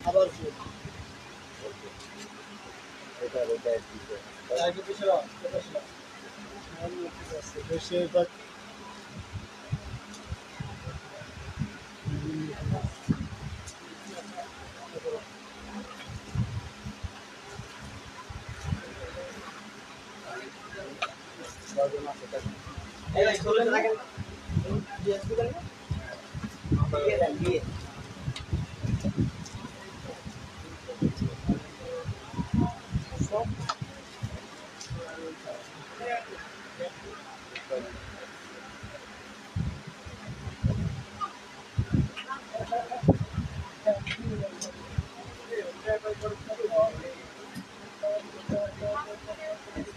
আবার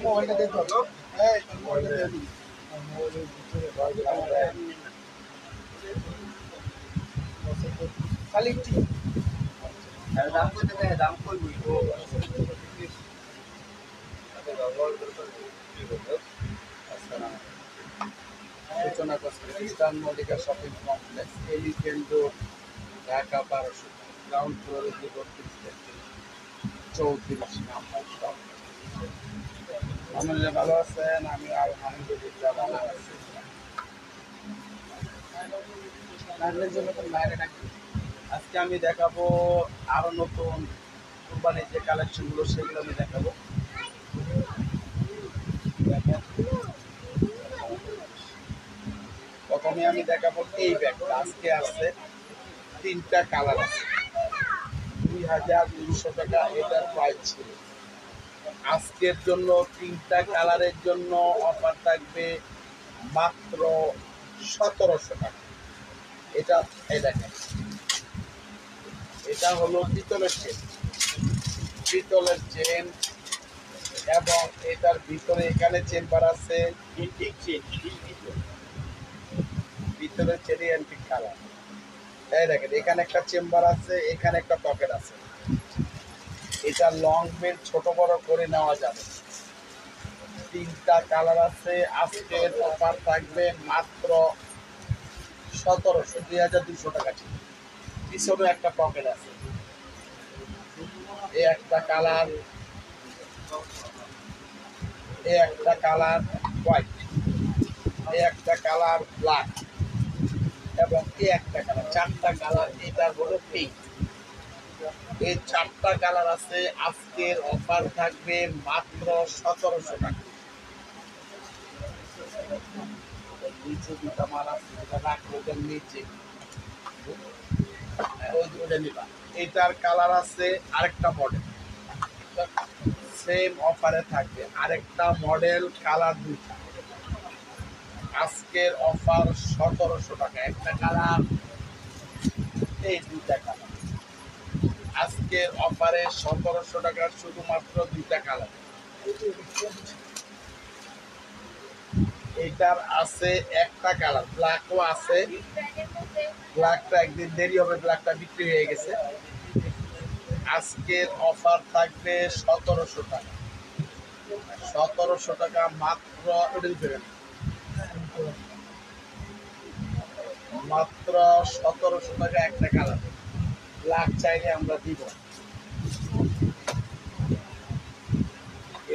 মোবাইলটা দে তো এই তোর মোবাইলটা দে দি মোবাইলের ভিতরে খালি কি আরে দাম কত দেয় দাম কই বুঝবো আরে ব্যবহার করতে কি বলবো আসসালাম সূচনা cosmetics Mallika shopping complex elephant road Dhaka 1200 ground ফ্লোরে 34 নাম্বার শপ আমাদের ভালো আছেন আমি আলহামদুলিল্লাহ ভালো আছি নাগলের জন্য তো বাইরে রাখি আজকে আমি দেখাবো আরো নতুন কোম্পানির যে কালেকশনগুলো সেগুলো আমি দেখাবো প্রথমে আমি দেখাবো এই ব্যাগটা আজকে আছে 3টা কালার আছে 2200 টাকা এটার প্রাইস ছিল আজকের জন্য 3টা কালারের জন্য অফার থাকবে মাত্র 1700 টাকা এটা এই দেখেন এটা হলো পিতলের চেন এবং এটার ভিতরে এখানে চেম্বার আছে ভিতরের চেরি অ্যান্টিক কালার এই দেখেন এখানে একটা চেম্বার আছে এখানে একটা পকেট আছে এটা লং বেল ছোট বড় করে নেওয়া যাবে 3টা কালার আছে আজকের অফার থাকবে মাত্র 2200 টাকা পিছনে একটা পকেট আছে এই একটা কালার হোয়াইট এই একটা কালার ব্ল্যাক এবং এই একটা কালার 4টা কালার এটা হলো পিঙ্ক এই 4টা কালার আছে আজকের অফার থাকবে মাত্র 1700 টাকা নিচে দুটা মাল আছে এটা রাখলো নিচে ওইটা নিবা এটার কালার আছে আরেকটা মডেল সেম অফারে থাকবে আরেকটা মডেল কালার দুইটা আজকের অফার 1700 টাকা একটা কালার এই দুইটা কালার আজকের অফারে 1700 টাকার শুধুমাত্র 2টা কালার এটার আছে একটা কালার ব্ল্যাকও আছে ব্ল্যাকটা একদিন দেরি হবে ব্ল্যাকটা বিক্রি হয়ে গেছে আজকের অফার থাকবে 1700 টাকা 1700 টাকা মাত্র মাত্র 1700 টাকা একটা কালার ব্ল্যাক চাইলে আমরা দিব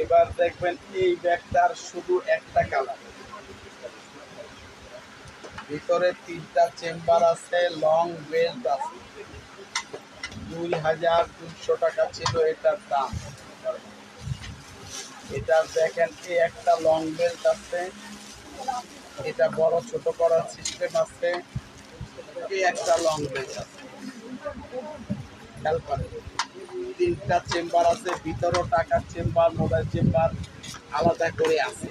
এবার দেখবেন এই ব্যাগটার শুধু একটা কালার ভিতরে 3টা চেম্বার আছে লং বেল্ট আছে 2200 টাকা ছিল এটার দাম এটা দেখেন এই একটা লং বেল্ট আছে এটা বড় ছোট করার সিস্টেম আছে এই একটা লং বেল্ট আছে খেয়াল করেন 3টা চেম্বার আছে ভিতরও টাকার চেম্বার মোবাইল চেম্বার আলাদা করে আছে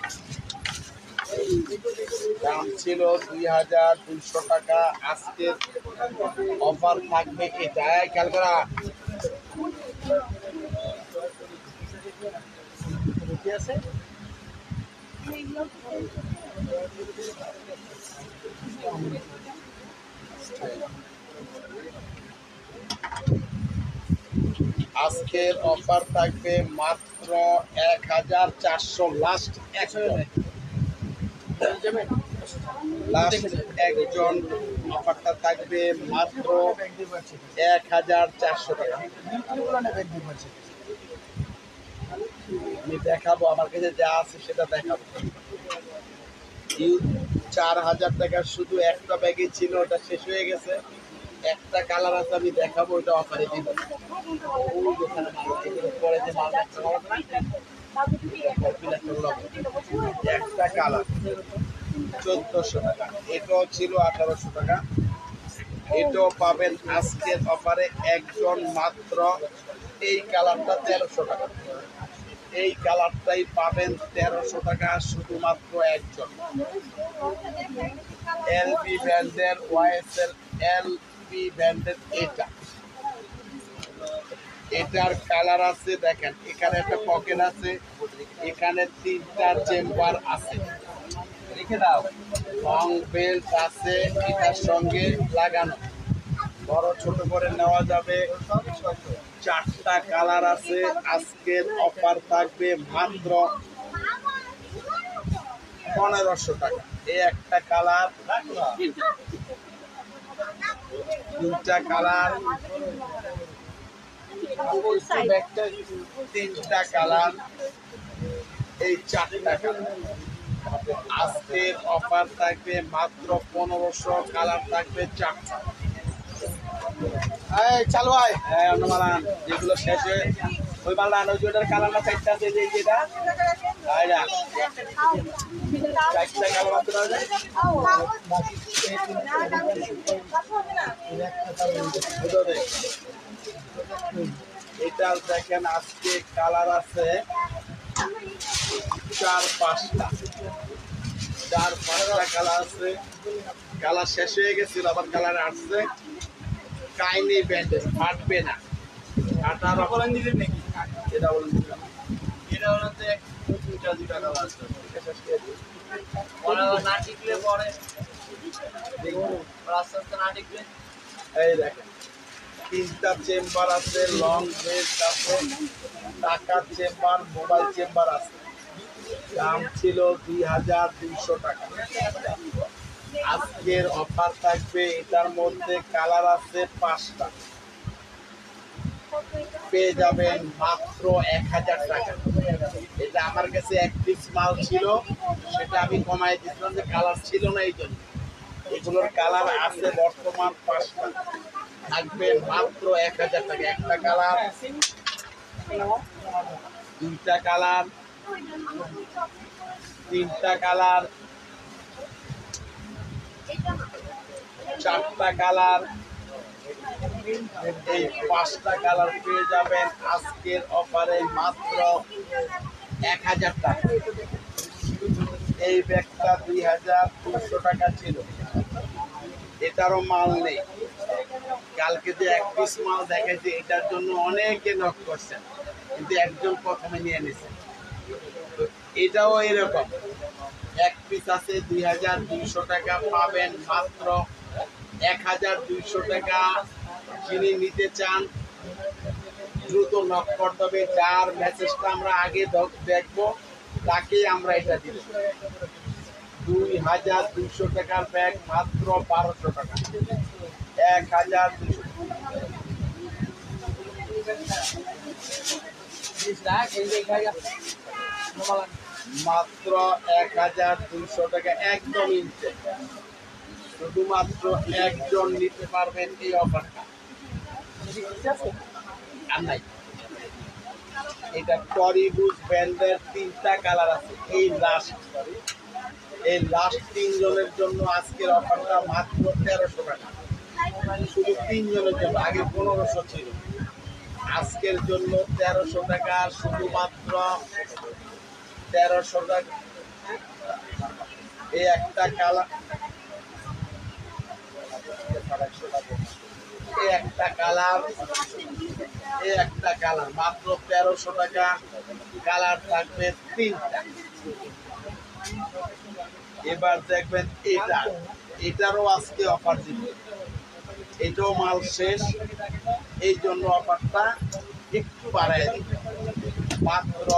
দাম ছিল 2200 টাকা আজকের অফার থাকবে এটা খেয়াল করা আছে আজকের অফার থাকবে মাত্র 1400 লাস্ট 1 লাস্ট একজন অফারটা থাকবে মাত্র 1400 টাকা। আমি দেখাবো, আমার কাছে যা আছে সেটা দেখাবো। 4000 টাকা শুধু একটা ব্যাগে ছিল, ওটা শেষ হয়ে গেছে। একটা কালার আছে, আমি দেখাবো, ওটা অফারে দিব। পরে যে মাল একটা কালার 1400 টাকা, এটাও ছিল 1800 টাকা। এটাও পাবেন আজকের অফারে একজন মাত্র। এই কালারটা 1300 টাকা, এই কালারটাই পাবেন 1300 টাকা শুধুমাত্র একজন। এলবি ব্র্যান্ডের ওয়াইএসএল এলবি ব্র্যান্ডের এটার কালার আছে, দেখেন এখানে একটা পকেট আছে, এখানে 3টা চেম্বার আছে, রেখে দাও, লং বেল্ট আছে এটার সঙ্গে লাগানো, বড় ছোট করে নেওয়া যাবে। 4টা কালার আছে, আজকের অফার থাকবে মাত্র 1500 টাকা। এই একটা কালার, 2টা কালার, 3টা কালার, এই 4টা কালার। আজকের অফার থাকবে মাত্র 1500, কালার থাকবে 4টা। চালু হয় অন্যমালান যেগুলো শেষে ওই মালটা আনো, ওইটার কালার না 4টা আছে, যে যেটা 4টা কালার আছে। এটা দেখেন আজকে কালার আছে 4-5টা, 4-5টা কালার আছে। কালার শেষ হয়ে গেছিল, আবার কালার আসছে। কাইনি ব্যান্ডেজ, ফাটবে না, কাটার বলেন দিলেন নাকি? এটা বলেন দিলাম, এটা বলতে 2টা কালার আছে, না টিকলে পরে আস্তে আস্তে না টিকলে। এই দেখেন 3টা চেম্বার আছে, লং বেল্ট আছে, টাকার চেম্বার, মোবাইল চেম্বার আছে। দাম ছিল 2200 টাকা। আজকের অফার থাকবে, এটার মধ্যে কালার আছে 5টা, পেয়ে যাবেন মাত্র 1000 টাকা। এটা আমার কাছে 1 পিস মাল ছিল, সেটা আমি কমাই দিয়েছিলাম, যে কালার ছিল না এই জন্য। এগুলোর কালার আছে বর্তমান 5টা, থাকবে মাত্র 1000 টাকা। একটা কালার, 2টা কালার, 3টা কালার, 4টা কালার, এই 5টা কালার পেয়ে যাবেন আজকের অফারে মাত্র 1000 টাকা। এই ব্যাগটা 2200 টাকা ছিল, এটারও মাল নেই। কালকে যে 1 পিস মাল দেখাইছে, এটার জন্য অনেকে নক করছেন, কিন্তু একজন প্রথমে নিয়ে নিছে। এটাও এরকম 1 পিস আছে 2200 টাকা, পাবেন মাত্র 1200 টাকা। যিনি নিতে চান দ্রুত নক করতে হবে, যার মেসেজটা আমরা আগে দেখবো তাকে আমরা এটা দিব। 2200 টাকার ব্যাগ মাত্র 1200 টাকা, 1200। মাত্র 1200 টাকা, একদম ইনচে। শুধুমাত্র একজন নিতে পারবেন এই অফারটা, আর নাই। এটা টরিবুজ ব্র্যান্ডের 3টা কালার আছে। এই লাস্ট 3 জনের জন্য আজকের অফারটা মাত্র 1300 টাকা, শুধু 3 জনের জন্য। আগে 1500 ছিল, আজকের জন্য 1300 টাকা, শুধুমাত্র 1300 টাকা। এই একটা কালার, একটা কালার মাত্র 1300 টাকা, কালার থাকবে 3টা। এবার দেখবেন এটারও আজকে অফার দিবে, এটাও মাল শেষ, এই জন্য অফারটা একটু বাড়ায় দিবে, মাত্র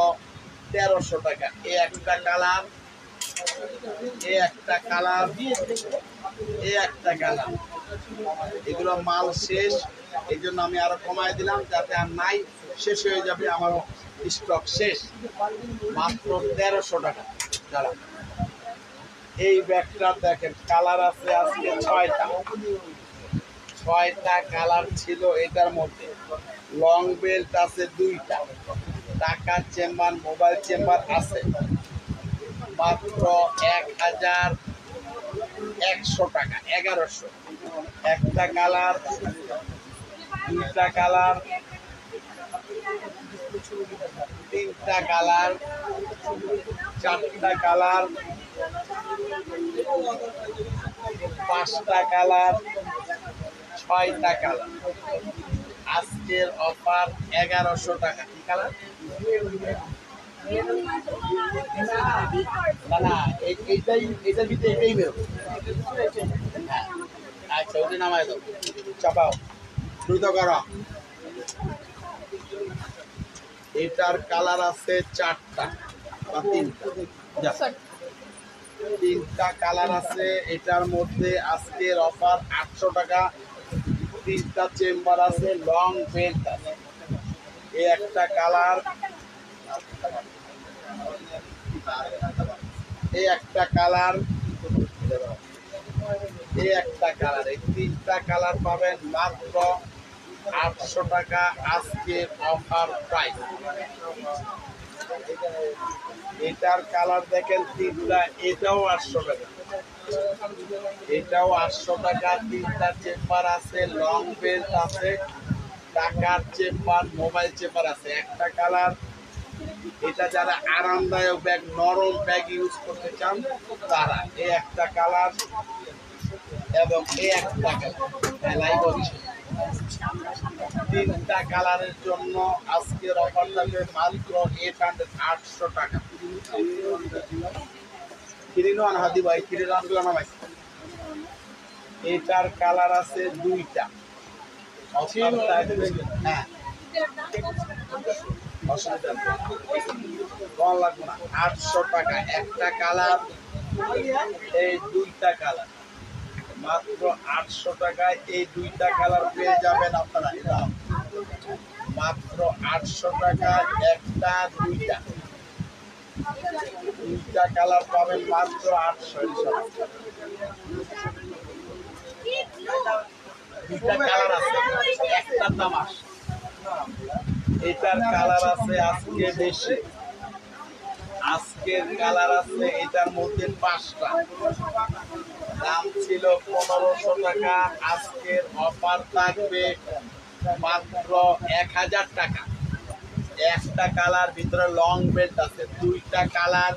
1300 টাকা। এই একটা কালার, এই একটা কালার, এই একটা কালার। এগুলো মাল শেষ, এই জন্য আমি আরো কমাই দিলাম যাতে আর নাই, শেষ হয়ে যাবে, আমার স্টক শেষ। মাত্র 1300 টাকা। দাঁড়া, এই ব্যাগটা দেখেন কালার আছে আজকে 6টা কালার ছিল এটার মধ্যে। লং বেল্ট আছে 2টা, টাকার চেম্বার, মোবাইল চেম্বার আছে। মাত্র 1100 টাকা, 1100। একটা কালার, 2টা কালার, 3টা কালার, 4টা কালার, 5টা কালার, 6টা কালার। আজকের অফার 1100 টাকা। কি কালার? না, এটার ভিতরে এটাই বেরোবে। হ্যাঁ, আচ্ছা, ওটা নামাই দাও, চাপাও, দ্রুত করো। এটার কালার আছে 4টা বা 3টা কালার আছে এটার মধ্যে। আজকের অফার 800 টাকা। 3টা চেম্বার আছে, লং বেল্ট আছে। এই একটা কালার, এই একটা কালার, এই একটা কালার। এই 3টা কালার পাবেন মাত্র 800 টাকা। আজকের অফার প্রাইস। এটার কালার দেখেন 3টা, এটাও 800 টাকা, এটাও 800 টাকা। 3টা চেম্বার আছে, লং বেল্ট আছে, টাকার চেম্বার, মোবাইল চেম্বার আছে। একটা কালার, এটা যারা আরামদায়ক ব্যাগ, নরম ব্যাগ ইউজ করতে চান তারা। এই একটা কালার এবং এই একটা কালার, লাইভ হচ্ছে। 3টা কালারের জন্য আজকের অফার থাকবে মাত্র 800 টাকা। কিরিনান হাদি ভাই, কিরিনান গুলো নামাই। এটার কালার আছে 2টা। হ্যাঁ, অসুবিধা লাগবে না। 800 টাকা একটা কালার, এই 2টা কালার। মাত্র 800 টাকায় এই 2টা কালার পেয়ে যাবেন আপনারা। এটা মাত্র 800 টাকায় একটা, 2টা কালার পাবেন মাত্র 800। 2টা কালার আছে, একটার দাম 800। এটার কালার আছে আজকে বেশি, আজকের কালার আছে এটার মধ্যে 5টা। দাম ছিল 1500 টাকা। আজকের অফার থাকবে মাত্র 1000 টাকা। একটা কালার, ভিতরে লং বেল্ট আছে। 2টা কালার,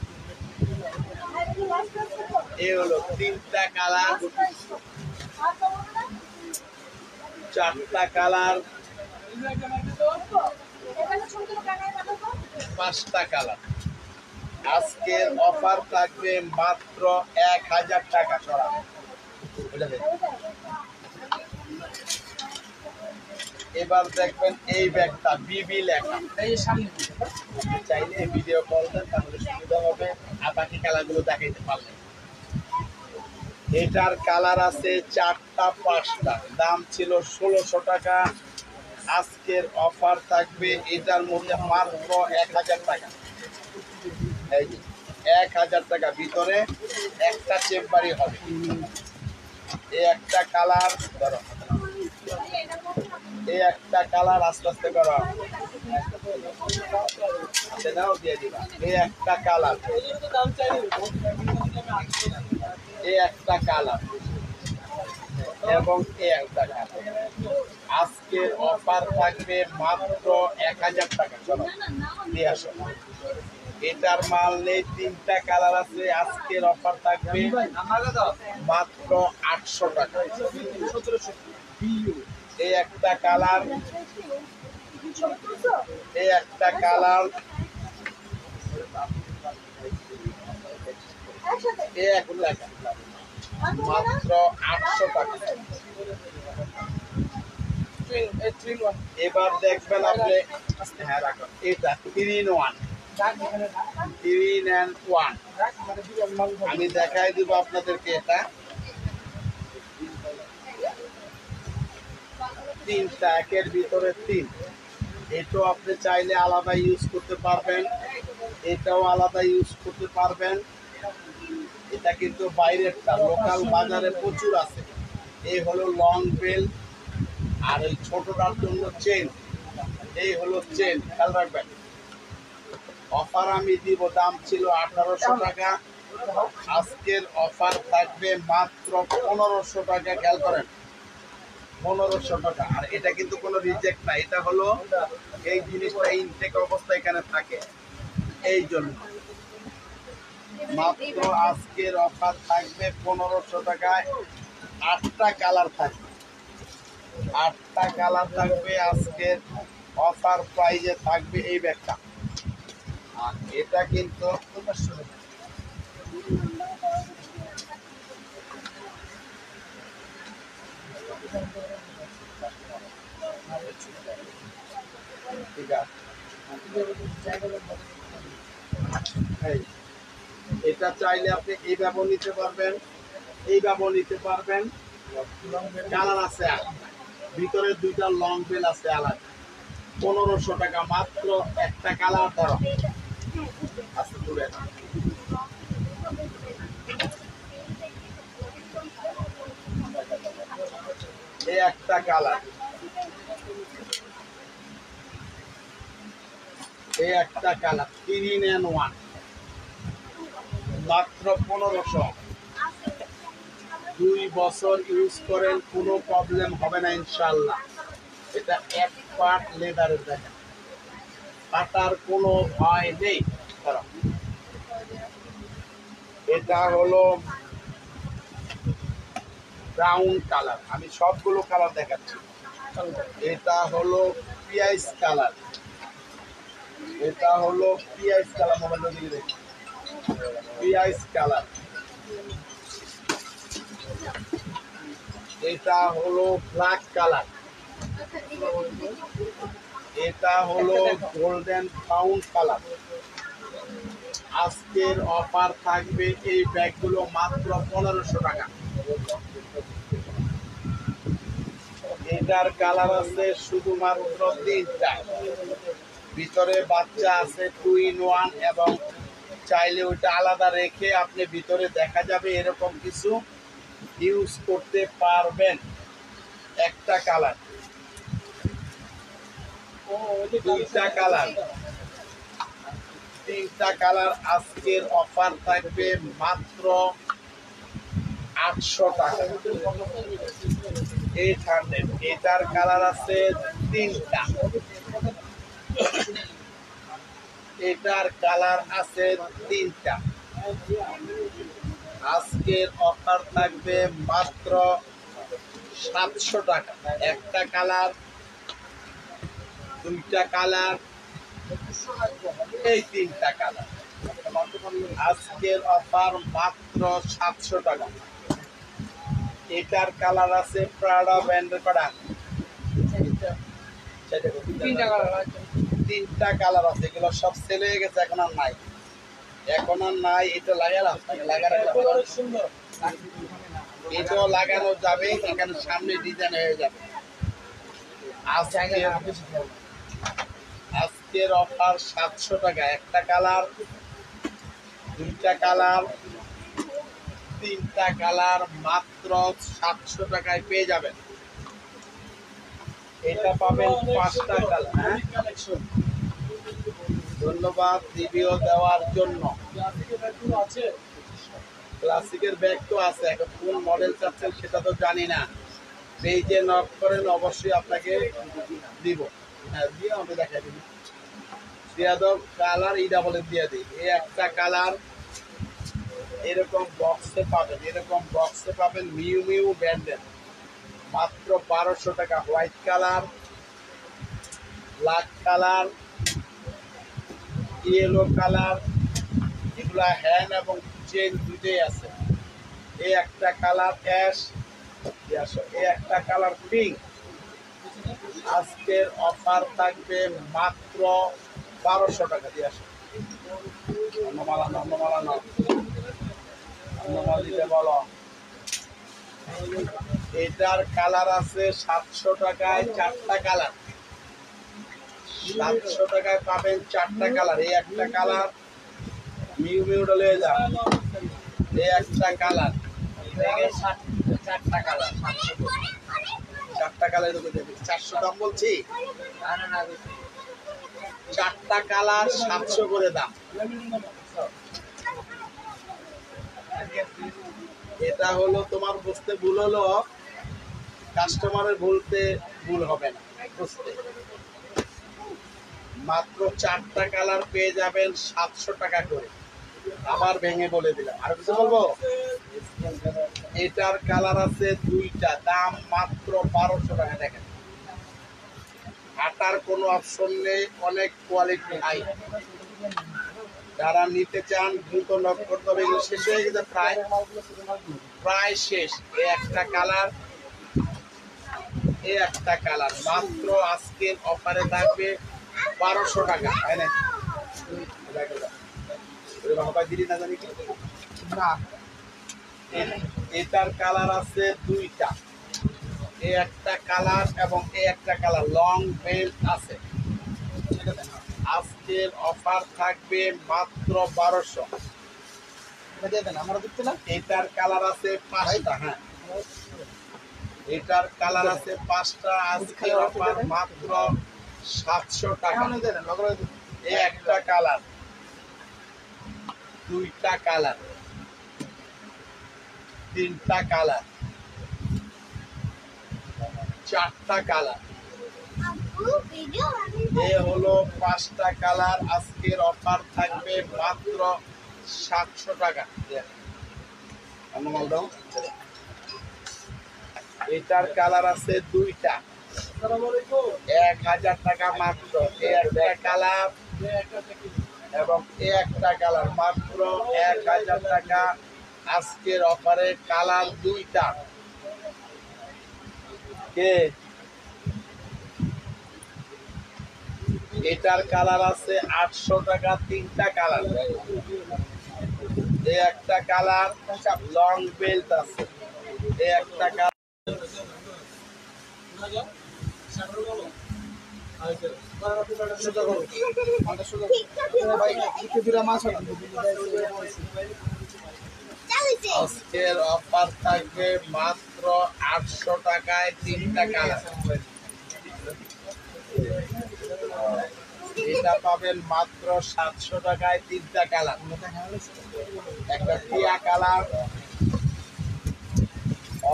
এ হলো 3টা কালার, 4টা কালার, 5টা কালার। আজকের অফার থাকবে মাত্র 1000 টাকা। এবার দেখবেন এই ব্যাগটা বিবি লেখা, এই সামনে চাইলে ভিডিও কল দেন, তাহলে সুবিধা হবে, আর বাকি কালারগুলো দেখাইতে পারলেন। এটার কালার আছে 4টা 5টা। দাম ছিল 1600 টাকা। আজকের অফার থাকবে এটার মধ্যে মাত্র 1000 টাকা। এই 1000 টাকা। ভিতরে একটা চেম্বারই হবে। এই একটা কালার, ধরো, এই একটা কালার, আস্তে আস্তে করো, নাও দিয়ে দিবা। এই একটা কালার, এই একটা কালার এবং এই একটা কালার। আজকের অফার থাকবে মাত্র 1000 টাকা। চলো দিয়ে আসো। এটার মাল নেই, 3টা কালার আছে। আজকের অফার থাকবে মাত্র 800 টাকা। এই একটা কালার, এই একটা কালার, এই একটা কালার, মাত্র 800 টাকা। এবার দেখবেন আপনি, হ্যাঁ রাখো, এটা 3 in 1। 3 and 1 আমি দেখাই দিব আপনাদেরকে। এটা তিনটা, একের ভিতরে তিন। এটাও আপনি চাইলে আলাদা ইউজ করতে পারবেন, এটাও আলাদা ইউজ করতে পারবেন। এটা কিন্তু বাইরেরটা, লোকাল বাজারে প্রচুর আছে। এই হলো লং বেল, আর এই ছোটটার জন্য চেন। এই হলো চেন, খেয়াল রাখবেন। অফার আমি দিব, দাম ছিল 1800 টাকা, আজকের অফার থাকবে মাত্র 1500 টাকা। খেয়াল করেন, 1500 টাকা। আর এটা কিন্তু কোনো রিজেক্ট না, এটা হলো এই জিনিসটা ইনটেক অবস্থা এখানে থাকে, এই জন্য মাত্র আজকের অফার থাকবে 1500 টাকায়। 8টা কালার থাকবে, 8টা কালার থাকবে। আজকের অফার প্রাইজে থাকবে এই ব্যাগটা। আর এটা কিন্তু ঠিক আছে, এটা চাইলে আপনি এইভাবেও নিতে পারবেন, এইভাবেও নিতে পারবেন। কালার আছে, ভিতরে 2টা লং বেল আছে আলাদা। 1500 টাকা মাত্র, একটা কালার ধরো আচ্ছা দূরে না। এই একটা কালার, এই একটা কালার 3 and 1 মাত্র 1500। 2 বছর ইউজ করেন, কোনো প্রবলেম হবে না ইনশাল্লাহ। এটা এক পার্ট লেদারের, দেখেন কাটার কোনো ভয় নেই। এটা হলো ব্রাউন কালার, আমি সবগুলো কালার দেখাচ্ছি। এটা হলো পিয়াইজ কালার, এটা হলো পিয়াইজ কালার, মোবাইলটা দিকে দেখি, পিয়াইজ কালার। এটা হলো ব্ল্যাক কালার, এটা হলো গোল্ডেন ব্রাউন কালার। আজকের অফার থাকবে এই ব্যাগগুলো মাত্র 1500 টাকা। এটার কালার আছে শুধুমাত্র 3টা, ভিতরে বাচ্চা আছে 2 in 1, এবং চাইলে ওইটা আলাদা রেখে আপনি ভিতরে দেখা যাবে এরকম কিছু ইউজ করতে পারবেন। একটা কালার, 2টা কালার, 3টা কালার। আজকের অফার থাকবে মাত্র 800 টাকা। 800। এটার কালার আছে 3টা, এটার কালার আছে 3টা। আজকের অফার থাকবে মাত্র 700 টাকা। একটা কালার, 2টা কালার, এই 3টা কালার। আজকের অফার মাত্র 700 টাকা। এটার কালার আছে প্রাডা ব্র্যান্ডের প্রোডাক্ট। 3টা কালার আছে, এগুলো সব সেল হয়ে গেছে, এখন আর নাই, এখন আর নাই। এটা লাগালাম, সুন্দর, এটাও লাগানো যাবে, এখানে সামনে ডিজাইন হয়ে যাবে। আজকের অফার 700 টাকা। একটা কালার, 2টা কালার, 3টা কালার মাত্র 700 টাকায় পেয়ে যাবেন। এটা পাবেন 5টা কালার। ধন্যবাদ রিভিউ দেওয়ার জন্য। ক্লাসিকের ব্যাগ তো আছে, এখন কোন মডেল চাচ্ছেন সেটা তো জানি না। পেজে নক করেন, অবশ্যই আপনাকে দিব। হ্যাঁ, দিয়ে আমাকে দেখাই দিবি, দিয়া দাও। কালার ইটা বলে দিয়ে দিই। এই একটা কালার এরকম বক্সে পাবেন, এরকম বক্সে পাবেন মিউ মিউ ব্র্যান্ডের, মাত্র 1200 টাকা। White colour, black colour, yellow colour, এগুলা হ্যান্ড এবং চেন দুটোই আছে। এই একটা কালার অ্যাশ, এই একটা কালার পিঙ্ক। আজকের অফার থাকবে মাত্র 1200 টাকা দিয়ে আসো। এটার কালার আছে 700 টাকায় 4টা কালার। 700 টাকায় পাবেন 4টা কালার। এই একটা কালার মিউ মিউটা লয়ে যান। এই একটা কালার 4টা কালার 4টা কালার 400 দাম বলছি। 4টা কালার 700 করে দাম। এটা হলো তোমার বুঝতে ভুল হলো, কাস্টমারের ভুল হবে না বুঝতে। মাত্র 4টা কালার পেয়ে যাবেন 700 টাকা করে। আবার ভেঙে বলে দিলাম, আর কিছু বলবো? এটার কালার আছে 2টা, দাম মাত্র 1200 টাকা। দেখেন হাতার কোনো অপশন নেই, অনেক কোয়ালিটি হাই। যারা নিতে চান দ্রুত নক করতে হবে। এগুলো শেষ হয়ে গেছে, প্রায় শেষ। এই একটা কালার, এই একটা কালার মাত্র আজকের অফারে থাকবে 1200 টাকা। এটার কালার আছে 2টা, এই একটা কালার এবং এই একটা কালার লং বেল্ট আছে। আজকের অফার থাকবে মাত্র 1200। এটার কালার আছে 5টা। হ্যাঁ, এটার কালার আছে 5টা। আজকের অফার মাত্র 700 টাকা। এই একটা কালার, 2টা কালার, 3টা কালার, 4টা কালার, এ হলো 5টা কালার। আজকের অফার থাকবে মাত্র 700 টাকা। এটার কালার আছে 2টা, 1000 টাকা মাত্র। এই একটা কালার এবং এই একটা কালার মাত্র 1000 টাকা। আজকের অফারে কালার 2টা। কে এটার কালার আছে 800 টাকা, 3টা কালার। এই একটা কালার লং বেল্ট আছে। এই একটা কালার আজকের অফার থাকবে মাত্র 800 টাকায় 3টা কালার। এটা পাবেন মাত্র 700 টাকায় 3টা কালার। একটা টিয়া কালার,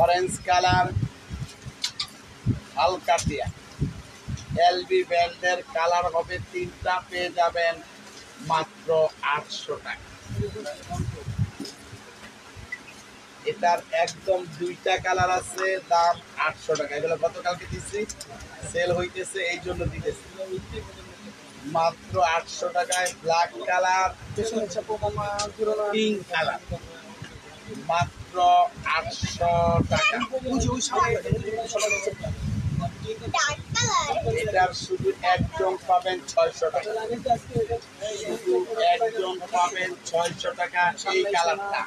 অরেঞ্জ কালার, হালকা টিয়া। এলবি ব্র্যান্ডের কালার হবে 3টা, পেয়ে যাবেন মাত্র 800 টাকা। এটার একদম 2টা কালার আছে, দাম 800 টাকা। এগুলো গতকালকে দিচ্ছি, সেল হইতেছে এই জন্য দিতেছি। মাত্র 800 টাকায় ব্ল্যাক কালার, পিঙ্ক কালার মাত্র 800 টাকা। এটার শুধু একজন পাবেন 600 টাকা, শুধু একজন পাবেন 600 টাকা। এই কালারটা,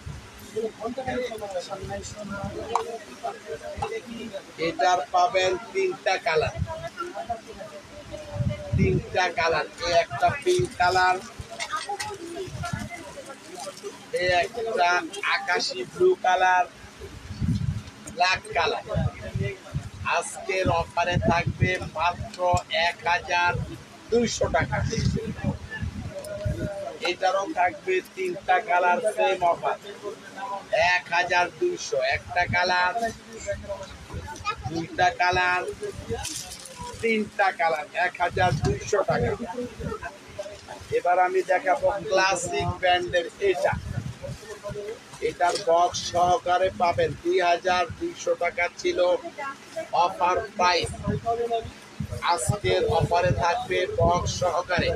এটার পাবেন 3টা কালার, 3টা কালার। এই একটা পিঙ্ক কালার, এই একটা আকাশি ব্লু কালার, ব্ল্যাক কালার। আজকের অফারে থাকবে মাত্র 1200 টাকা। এটারও থাকবে 3টা কালার, সেম অফার 1200। একটা কালার, 2টা কালার, 3টা কালার, 1200 টাকা। এবার আমি দেখাবো ক্লাসিক ব্র্যান্ডের এটা। এটার বক্স সহকারে পাবেন 2200 টাকা ছিল অফার প্রাইস। আজকের অফারে থাকবে বক্স সহকারে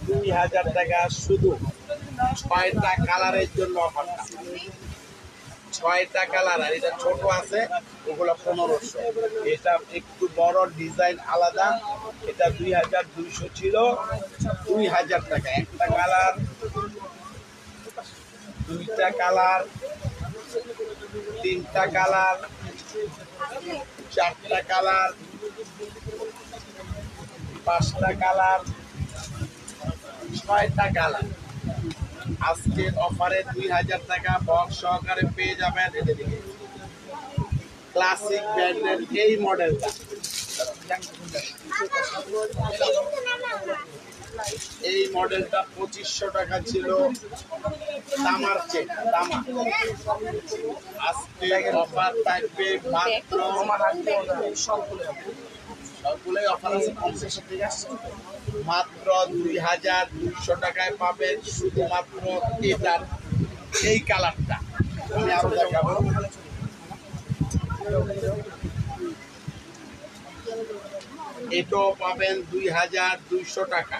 2000 টাকা, শুধু 6টা কালারের জন্য অফারটা। 6টা কালার, আর এটা ছোট আছে ওগুলো 1500। এটা একটু বড়, ডিজাইন আলাদা, এটা 2200 ছিল, 2000 টাকা। একটা কালার, দুইটা কালার, তিনটা কালার, চারটা কালার, পাঁচটা কালার, 6টা কালার। আজকের অফারে 2000 টাকা বক্স সহকারে পেয়ে যাবেন। ক্লাসিক ব্র্যান্ডের এই মডেলটা, এই মডেলটা 2500 টাকা ছিল। তামার চেন, তামা। আজকে অফার থাকবে মাত্র, সবগুলোই অফার আছে, কনসেশন ঠিক আছে, মাত্র 2200 টাকায় পাবেন। শুধুমাত্র এটার এই কালারটা আমি আরো দেখাবো। এটাও পাবেন 2200 টাকা,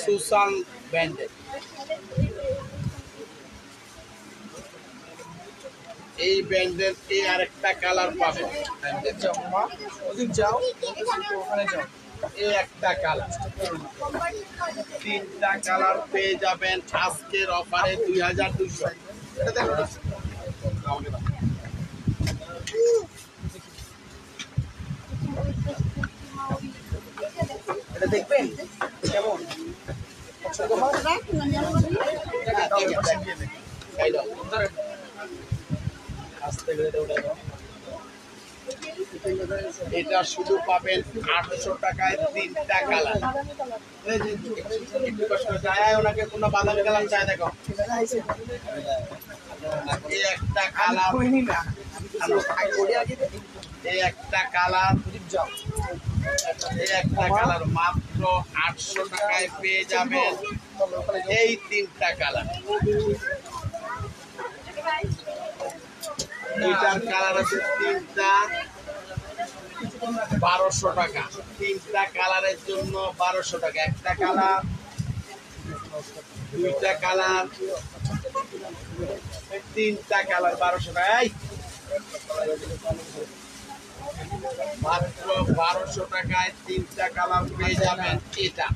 সুসান ব্র্যান্ডের। এই ব্র্যান্ডের এই আরেকটা কালার পাবেন, এই একটা কালার, তিনটা কালার পেয়ে যাবেন আজকের অফারে 2200। এটা দেখবেন কেমন এটা শুধু পাবেন 800 টাকায়, তিনটা কালার। ওনাকে কোনো বাদামি কালার চাই, দেখো এই একটা কালার, এই একটা কালার, এই একটা কালার মাত্র 800 টাকায় পেয়ে যাবেন। এই তিনটা কালার, এটার কালার আছে তিনটা, 1200 টাকা। তিনটা কালারের জন্য 1200 টাকা। একটা কালার, দুইটা কালার, তিনটা কালার 1200 টাকা। মাত্র 1200 টাকায় তিনটা কালার পেয়ে যাবেন। এটা,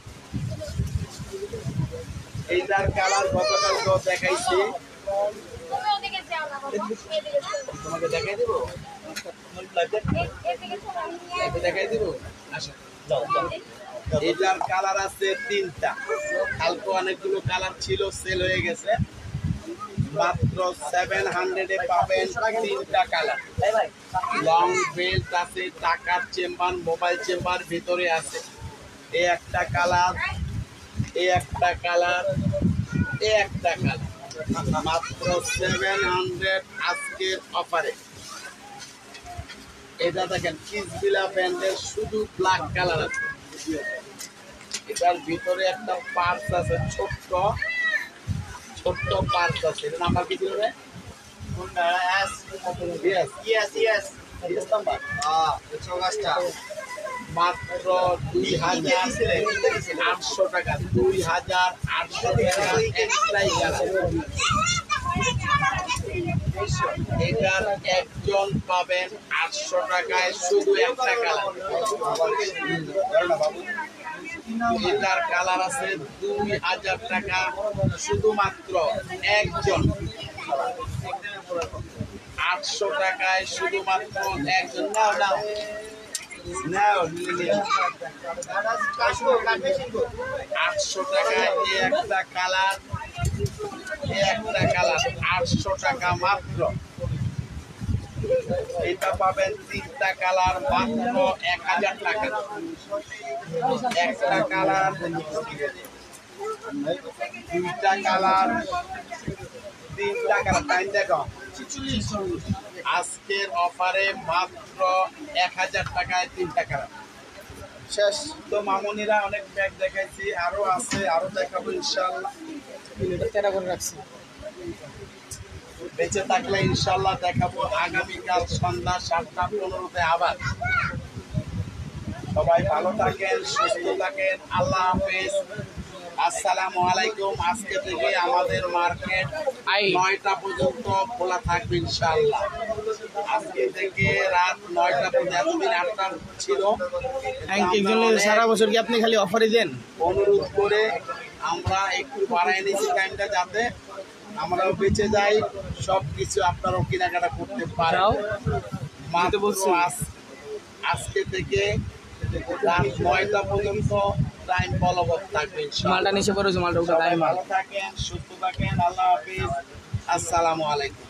এইটার কালার গতকালকে দেখাইছি, তোমাকে দেখাই দেবো, দেখাই দিব। আচ্ছা, এটার কালার আছে তিনটা, কালকে অনেকগুলো কালার ছিল, সেল হয়ে গেছে। মাত্র 700 এ পাবেন তিনটা কালার। লং বেল্ট আছে, টাকার চেম্বার, মোবাইল চেম্বার ভিতরে আছে। এই একটা কালার, এই একটা কালার, এই একটা কালার, মাত্র 700 আজকের অফারে। এটা দেখেন কিসবিলা ব্র্যান্ডের, শুধু ব্ল্যাক কালার আছে। এটার ভিতরে একটা পার্স আছে, ছোট্ট ছোট্ট পার্স আছে। এটা নাম্বার কি দিল রে? মাত্র 2800 টাকা, 2800 টাকা একটাই কালার। এটার একজন পাবেন 800 টাকায়, শুধু একটা কালার। এটার কালার আছে 2000 টাকা, শুধুমাত্র একজন। 800 টাকায় শুধুমাত্র একজন। নাও নাও নাও, 800 টাকায় এই একটা কালার, এই একটা কালার 800 টাকা মাত্র। এটা পাবেন তিনটা কালার মাত্র 1000 টাকা। একটা কালার, দুইটা কালার, তিনটা কালার। টাইম দেখো, আজকের অফারে মাত্র 1000 টাকায় তিনটা কালার শেষ। তো মামুনিরা অনেক ব্যাগ দেখাইছি, আরো আছে, আরো দেখাবো ইনশাল্লাহ। বেঁচে থাকলে ইনশাল্লাহ দেখাবো। আগামীকাল সন্ধ্যা 7:15-তে আবার। সবাই ভালো থাকেন, সুস্থ থাকেন, আল্লাহ হাফেজ। আসসালামু আলাইকুম। আজকে থেকে আমাদের মার্কেট 9টা পর্যন্ত খোলা থাকবে ইনশাআল্লাহ। আজকে থেকে রাত 9টা পর্যন্ত, এতদিন 8টা ছিল। সারা বছর কি আপনি খালি অফারে দেন? অনুরোধ করে আমরা একটু বাড়াই নিয়েছি টাইমটা, যাতে আমরাও বেঁচে যাই, সব কিছু আপনারাও কেনাকাটা করতে পারেন। মাত্র আজকে থেকে রাত 9টা পর্যন্ত টাইম বলবৎ থাকবে ইনশাআল্লাহ। মালটা নিচে পড়ে মালটা উঠে সবাই ভালো থাকেন, সুস্থ থাকেন। আল্লাহ হাফিজ। আসসালামু আলাইকুম।